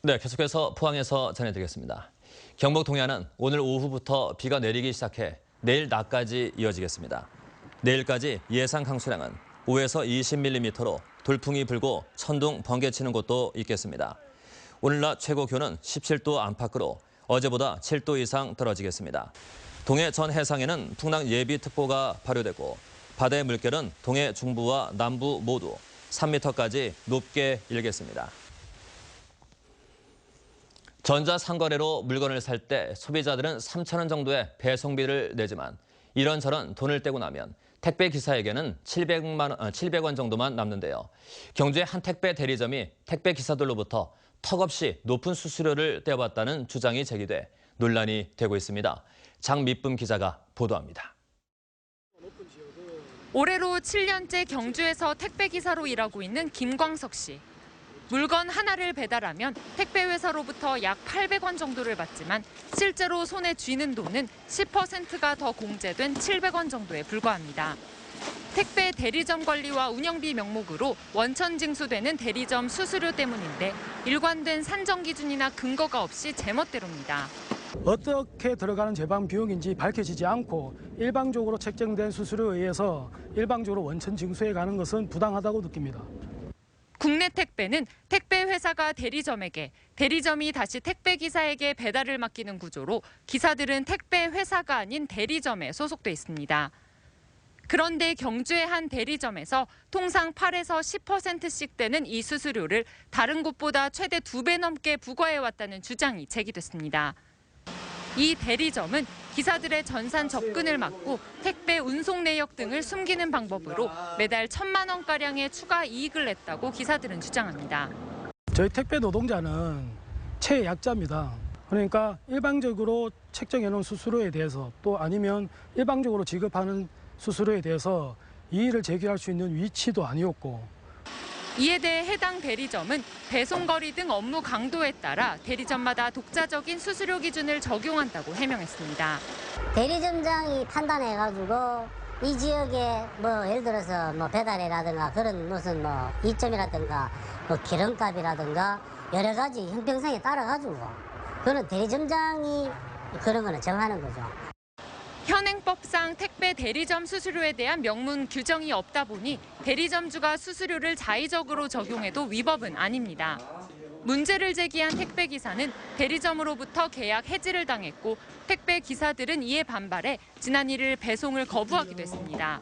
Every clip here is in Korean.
네, 계속해서 포항에서 전해드리겠습니다. 경북 동해안은 오늘 오후부터 비가 내리기 시작해 내일 낮까지 이어지겠습니다. 내일까지 예상 강수량은 5에서 20mm로 돌풍이 불고 천둥, 번개 치는 곳도 있겠습니다. 오늘 낮 최고 기온은 17도 안팎으로 어제보다 7도 이상 떨어지겠습니다. 동해 전 해상에는 풍랑 예비특보가 발효되고 바다의 물결은 동해 중부와 남부 모두 3m까지 높게 일겠습니다. 전자상거래로 물건을 살 때 소비자들은 3,000원 정도의 배송비를 내지만 이런저런 돈을 떼고 나면 택배 기사에게는 700원 정도만 남는데요. 경주의 한 택배 대리점이 택배 기사들로부터 턱없이 높은 수수료를 떼어봤다는 주장이 제기돼 논란이 되고 있습니다. 장미쁨 기자가 보도합니다. 올해로 7년째 경주에서 택배 기사로 일하고 있는 김광석 씨. 물건 하나를 배달하면 택배 회사로부터 약 800원 정도를 받지만 실제로 손에 쥐는 돈은 10%가 더 공제된 700원 정도에 불과합니다. 택배 대리점 관리와 운영비 명목으로 원천 징수되는 대리점 수수료 때문인데 일관된 산정 기준이나 근거가 없이 제멋대로입니다. 어떻게 들어가는 제방 비용인지 밝혀지지 않고 일방적으로 책정된 수수료에 의해서 일방적으로 원천 징수해 가는 것은 부당하다고 느낍니다. 국내 택배는 택배 회사가 대리점에게, 대리점이 다시 택배 기사에게 배달을 맡기는 구조로 기사들은 택배 회사가 아닌 대리점에 소속돼 있습니다. 그런데 경주의 한 대리점에서 통상 8에서 10%씩 되는 이 수수료를 다른 곳보다 최대 2배 넘게 부과해왔다는 주장이 제기됐습니다. 이 대리점은 기사들의 전산 접근을 막고 택배 운송 내역 등을 숨기는 방법으로 매달 1,000만 원가량의 추가 이익을 냈다고 기사들은 주장합니다. 저희 택배 노동자는 최약자입니다. 그러니까 일방적으로 책정해놓은 수수료에 대해서 또 아니면 일방적으로 지급하는 수수료에 대해서 이의를 제기할 수 있는 위치도 아니었고. 이에 대해 해당 대리점은 배송거리 등 업무 강도에 따라 대리점마다 독자적인 수수료 기준을 적용한다고 해명했습니다. 대리점장이 판단해가지고 이 지역에 뭐 예를 들어서 뭐 배달이라든가 그런 무슨 뭐 이점이라든가 뭐 기름값이라든가 여러 가지 형평성에 따라가지고 그런 대리점장이 그런 거는 정하는 거죠. 현행법상 택배 대리점 수수료에 대한 명문 규정이 없다 보니 대리점주가 수수료를 자의적으로 적용해도 위법은 아닙니다. 문제를 제기한 택배 기사는 대리점으로부터 계약 해지를 당했고 택배 기사들은 이에 반발해 지난 1일 배송을 거부하기도 했습니다.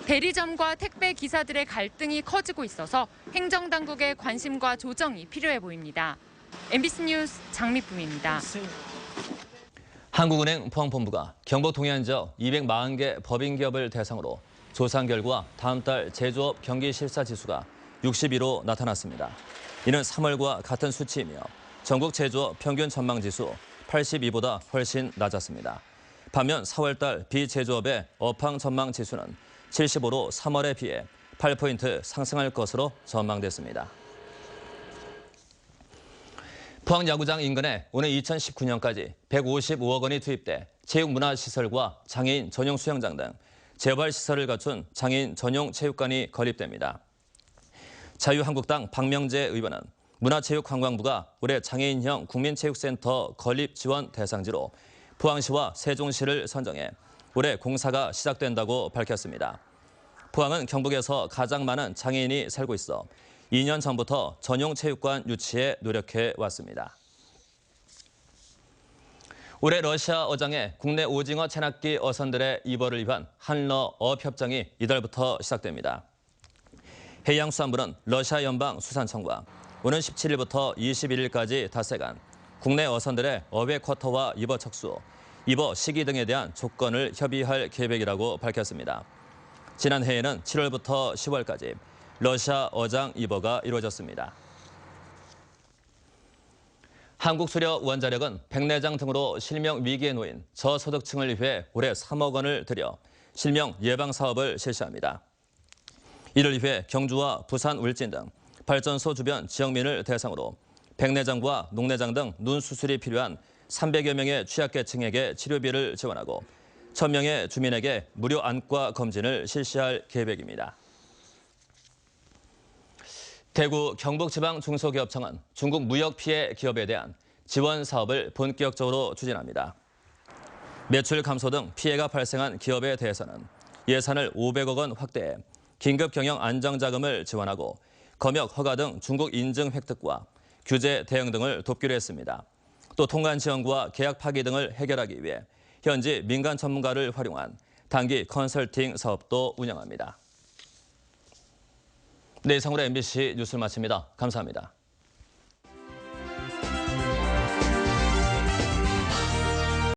대리점과 택배 기사들의 갈등이 커지고 있어서 행정당국의 관심과 조정이 필요해 보입니다. MBC 뉴스 장미쁨입니다. 한국은행 포항본부가 경북 동해안 지역 240개 법인기업을 대상으로 조사한 결과 다음 달 제조업 경기실사지수가 61로 나타났습니다. 이는 3월과 같은 수치이며 전국 제조업 평균 전망지수 82보다 훨씬 낮았습니다. 반면 4월 달 비제조업의 업황 전망지수는 75로 3월에 비해 8포인트 상승할 것으로 전망됐습니다. 포항 야구장 인근에 오는 2019년까지 155억 원이 투입돼 체육문화시설과 장애인 전용 수영장 등 재발 시설을 갖춘 장애인 전용 체육관이 건립됩니다. 자유한국당 박명재 의원은 문화체육관광부가 올해 장애인형 국민체육센터 건립 지원 대상지로 포항시와 세종시를 선정해 올해 공사가 시작된다고 밝혔습니다. 포항은 경북에서 가장 많은 장애인이 살고 있어 2년 전부터 전용 체육관 유치에 노력해 왔습니다. 올해 러시아 어장에 국내 오징어 채낚기 어선들의 입어를 위한 한러업 협정이 이달부터 시작됩니다. 해양수산부는 러시아 연방수산청과 오는 17일부터 21일까지 닷새간 국내 어선들의 어획 쿼터와 입어 척수, 입어 시기 등에 대한 조건을 협의할 계획이라고 밝혔습니다. 지난해에는 7월부터 10월까지 러시아 어장 입어가 이루어졌습니다. 한국수력원자력은 백내장 등으로 실명 위기에 놓인 저소득층을 위해 올해 3억 원을 들여 실명 예방 사업을 실시합니다. 이를 위해 경주와 부산 울진 등 발전소 주변 지역민을 대상으로 백내장과 녹내장 등 눈 수술이 필요한 300여 명의 취약계층에게 치료비를 지원하고 1,000명의 주민에게 무료 안과 검진을 실시할 계획입니다. 대구 경북지방중소기업청은 중국 무역 피해 기업에 대한 지원 사업을 본격적으로 추진합니다. 매출 감소 등 피해가 발생한 기업에 대해서는 예산을 500억 원 확대해 긴급 경영 안정자금을 지원하고 검역 허가 등 중국 인증 획득과 규제 대응 등을 돕기로 했습니다. 또 통관 지원과 계약 파기 등을 해결하기 위해 현지 민간 전문가를 활용한 단기 컨설팅 사업도 운영합니다. 네, 이상으로 MBC 뉴스를 마칩니다. 감사합니다.